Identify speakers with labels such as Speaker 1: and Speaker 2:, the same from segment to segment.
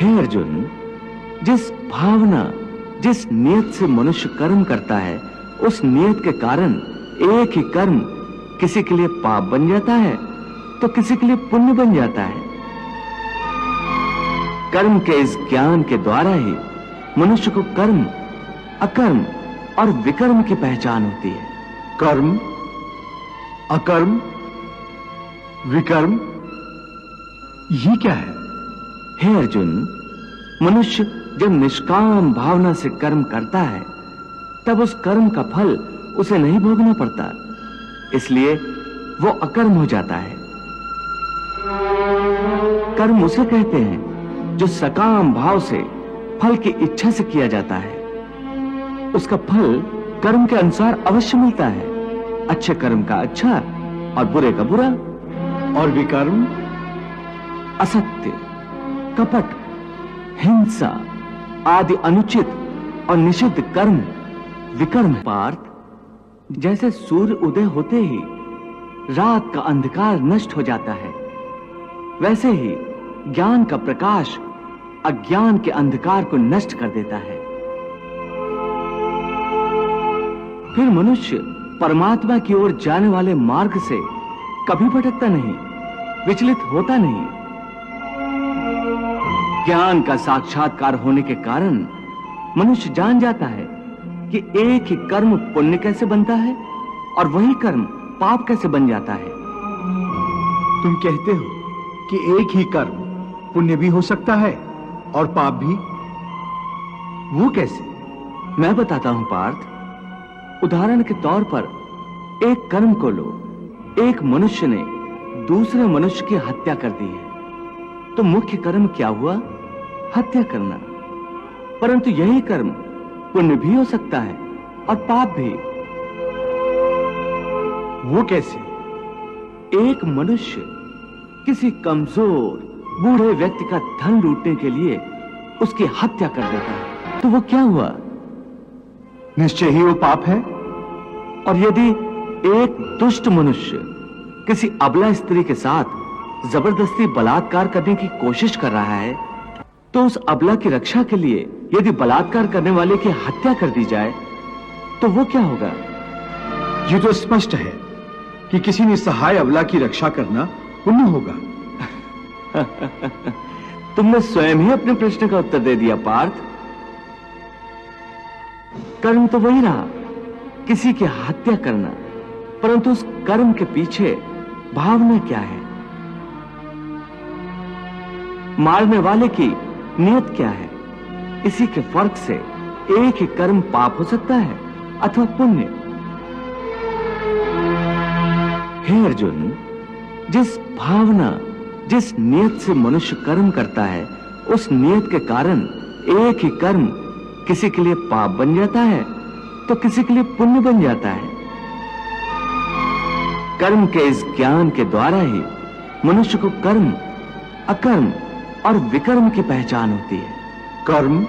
Speaker 1: हे अर्जुन, जिस भावना, जिस नियत से मनुष्य कर्म करता है, उस नियत के कारण एक ही कर्म किसी के लिए पाप बन जाता है तो किसी के लिए पुण्य बन जाता है। कर्म के इस ज्ञान के द्वारा ही मनुष्य को कर्म, अकर्म और विकर्म की पहचान होती है।
Speaker 2: कर्म, अकर्म, विकर्म, ये क्या है?
Speaker 1: हे अर्जुन, मनुष्य जब निष्काम भावना से कर्म करता है तब उस कर्म का फल उसे नहीं भोगना पड़ता, इसलिए वो अकर्म हो जाता है। कर्म उसे कहते हैं जो सकाम भाव से फल की इच्छा से किया जाता है। उसका फल कर्म के अनुसार अवश्य मिलता है, अच्छे कर्म का अच्छा और बुरे का बुरा।
Speaker 2: और विकर्म?
Speaker 1: असत्य, कपट, हिंसा आदि अनुचित और निषिद्ध कर्म विकर्म। पार्थ, जैसे सूर्य उदय होते ही रात का अंधकार नष्ट हो जाता है, वैसे ही ज्ञान का प्रकाश अज्ञान के अंधकार को नष्ट कर देता है। फिर मनुष्य परमात्मा की ओर जाने वाले मार्ग से कभी भटकता नहीं, विचलित होता नहीं। ज्ञान का साक्षात्कार होने के कारण मनुष्य जान जाता है कि एक ही कर्म पुण्य कैसे बनता है और वही कर्म पाप कैसे बन जाता है।
Speaker 2: तुम कहते हो कि एक ही कर्म पुण्य भी हो सकता है और पाप भी, वो कैसे?
Speaker 1: मैं बताता हूं पार्थ। उदाहरण के तौर पर एक कर्म को लो। एक मनुष्य ने दूसरे मनुष्य की हत्या कर दी है, तो मुख्य कर्म क्या हुआ? हत्या करना। परंतु यही कर्म पुण्य भी हो सकता है और पाप भी।
Speaker 2: वो कैसे?
Speaker 1: एक मनुष्य किसी कमजोर बूढ़े व्यक्ति का धन लूटने के लिए उसकी हत्या कर देता है, तो वो क्या हुआ?
Speaker 2: निश्चय ही वो पाप है।
Speaker 1: और यदि एक दुष्ट मनुष्य किसी अबला स्त्री के साथ जबरदस्ती बलात्कार करने की कोशिश कर रहा है, तो उस अबला की रक्षा के लिए यदि बलात्कार करने वाले की हत्या कर दी जाए तो वो क्या होगा?
Speaker 2: ये तो स्पष्ट है कि किसी निसहाय अबला की रक्षा करना पुण्य होगा।
Speaker 1: तुमने स्वयं ही अपने प्रश्न का उत्तर दे दिया पार्थ। कर्म तो वही रहा, किसी की हत्या करना, परंतु उस कर्म के पीछे भावना क्या है? मारने वाले की नियत क्या है? इसी के फर्क से एक ही कर्म पाप हो सकता है अथवा पुण्य। हे अर्जुन, जिस भावना, जिस नियत से मनुष्य कर्म करता है, उस नियत के कारण एक ही कर्म किसी के लिए पाप बन जाता है तो किसी के लिए पुण्य बन जाता है। कर्म के इस ज्ञान के द्वारा ही मनुष्य को कर्म, अकर्म और विकर्म की पहचान होती है।
Speaker 2: कर्म,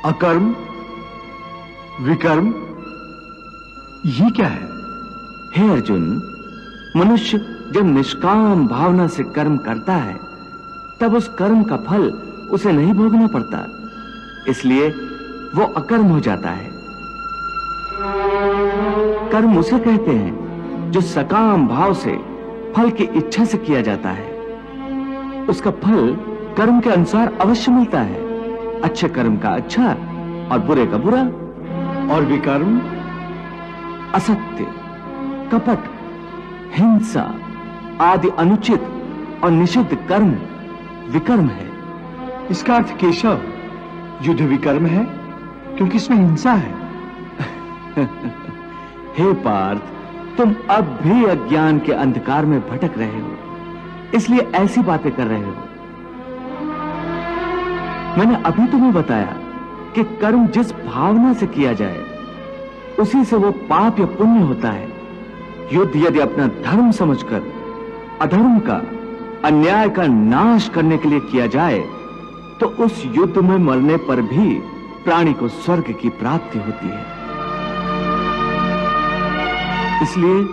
Speaker 2: अकर्म, विकर्म, ये क्या है?
Speaker 1: हे अर्जुन, मनुष्य जब निष्काम भावना से कर्म करता है तब उस कर्म का फल उसे नहीं भोगना पड़ता, इसलिए वो अकर्म हो जाता है। कर्म उसे कहते हैं जो सकाम भाव से फल की इच्छा से किया जाता है। उसका फल कर्म के अनुसार अवश्य मिलता है, अच्छे कर्म का अच्छा और बुरे का बुरा।
Speaker 2: और विकर्म?
Speaker 1: असत्य, कपट, हिंसा आदि अनुचित और निषिद्ध कर्म विकर्म है।
Speaker 2: इसका अर्थ केशव युद्ध विकर्म है, क्योंकि इसमें हिंसा है।
Speaker 1: हे पार्थ, तुम अब भी अज्ञान के अंधकार में भटक रहे हो, इसलिए ऐसी बातें कर रहे हो। मैंने अभी तुम्हें बताया कि कर्म जिस भावना से किया जाए उसी से वो पाप या पुण्य होता है। युद्ध यदि अपना धर्म समझकर अधर्म का, अन्याय का नाश करने के लिए किया जाए तो उस युद्ध में मरने पर भी प्राणी को स्वर्ग की प्राप्ति होती है। इसलिए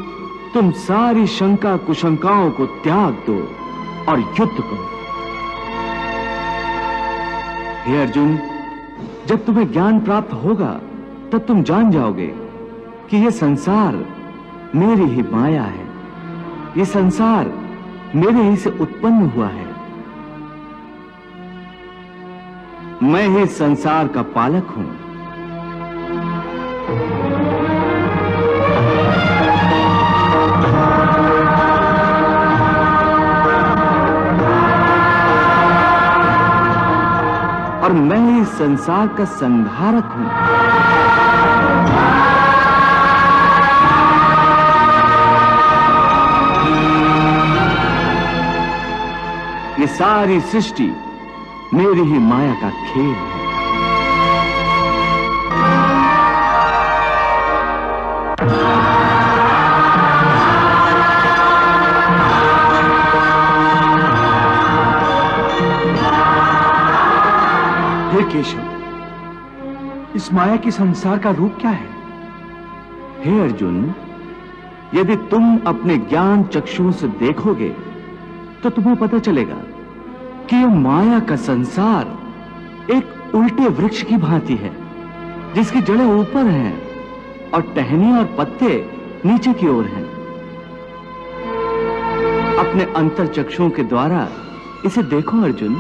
Speaker 1: तुम सारी शंका कुशंकाओं को त्याग दो और युद्ध करो। हे अर्जुन, जब तुम्हें ज्ञान प्राप्त होगा तब तुम जान जाओगे कि यह संसार मेरी ही माया है। यह संसार मेरे ही से उत्पन्न हुआ है। मैं ही संसार का पालक हूं। और मैं ही संसार का संहारक हूं। ये सारी सृष्टि मेरी ही माया का खेल है।
Speaker 2: हे केशव, इस माया के संसार का रूप क्या है?
Speaker 1: हे अर्जुन, यदि तुम अपने ज्ञान चक्षुओं से देखोगे तो तुम्हें पता चलेगा कि यह माया का संसार एक उल्टे वृक्ष की भांति है, जिसकी जड़ें ऊपर हैं और टहनी और पत्ते नीचे की ओर हैं। अपने अंतर चक्षुओं के द्वारा इसे देखो अर्जुन।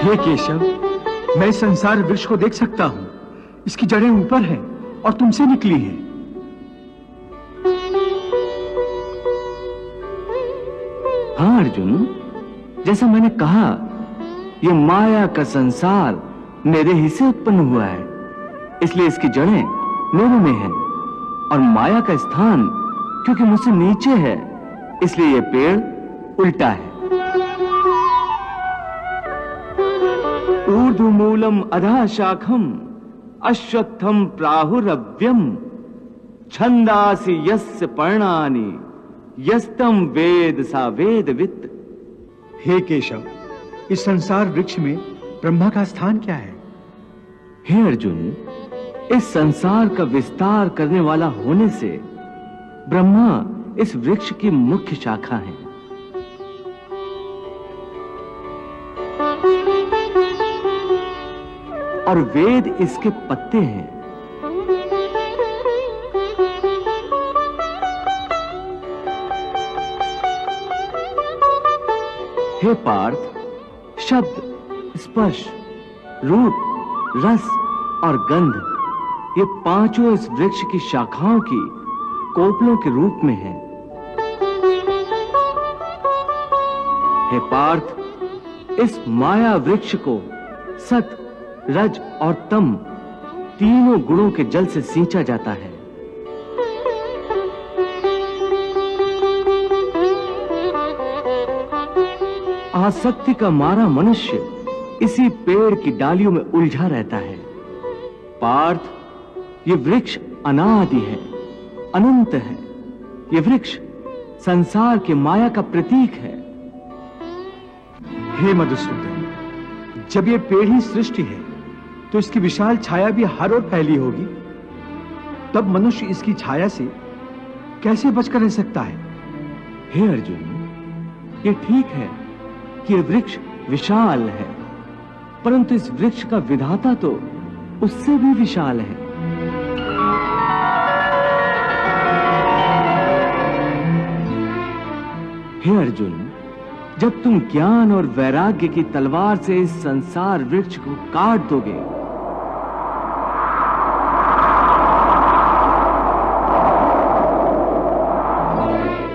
Speaker 2: हे केशव, मैं संसार वृक्ष को देख सकता हूं। इसकी जड़ें ऊपर हैं और तुमसे निकली हैं।
Speaker 1: हाँ अर्जुन, जैसा मैंने कहा, यह माया का संसार मेरे ही से उत्पन्न हुआ है, इसलिए इसकी जड़ें मेरे में हैं। और माया का स्थान क्योंकि मुझसे नीचे है, इसलिए यह पेड़ उल्टा है। ऊर्ध्वमूलम अधः शाखम अश्वत्थम प्राहुरव्यम छंदासि यस्य पर्णानि यस्तम वेद सा वेदवित्।
Speaker 2: हे केशव, इस संसार वृक्ष में ब्रह्मा का स्थान क्या है?
Speaker 1: हे अर्जुन, इस संसार का विस्तार करने वाला होने से ब्रह्मा इस वृक्ष की मुख्य शाखा है। और वेद इसके पत्ते हैं। हे पार्थ, शब्द, स्पर्श, रूप, रस और गंध, ये पांचों इस वृक्ष की शाखाओं की कोपलों के रूप में हैं। हे पार्थ, इस माया वृक्ष को सत, रज और तम तीनों गुणों के जल से सींचा जाता है। आसक्ति का मारा मनुष्य इसी पेड़ की डालियों में उलझा रहता है। पार्थ, ये वृक्ष अनादि है, अनंत है। ये वृक्ष संसार के माया का प्रतीक है।
Speaker 2: हे मधुसूदन, जब ये पेड़ ही सृष्टि है तो इसकी विशाल छाया भी हर ओर फैली होगी। तब मनुष्य इसकी छाया से कैसे बचकर रह सकता है?
Speaker 1: हे अर्जुन, ये ठीक है कि यह वृक्ष विशाल है, परंतु इस वृक्ष का विधाता तो उससे भी विशाल है। हे अर्जुन, जब तुम ज्ञान और वैराग्य की तलवार से इस संसार वृक्ष को काट दोगे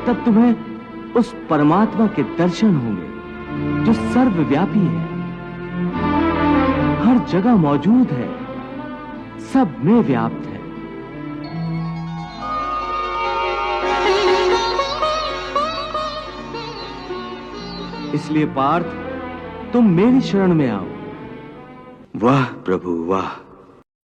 Speaker 1: तब तुम्हें उस परमात्मा के दर्शन होंगे जो सर्वव्यापी है, हर जगह मौजूद है, सब में व्याप्त है। इसलिए पार्थ, तुम मेरी शरण में आओ।
Speaker 3: वाह प्रभु वाह।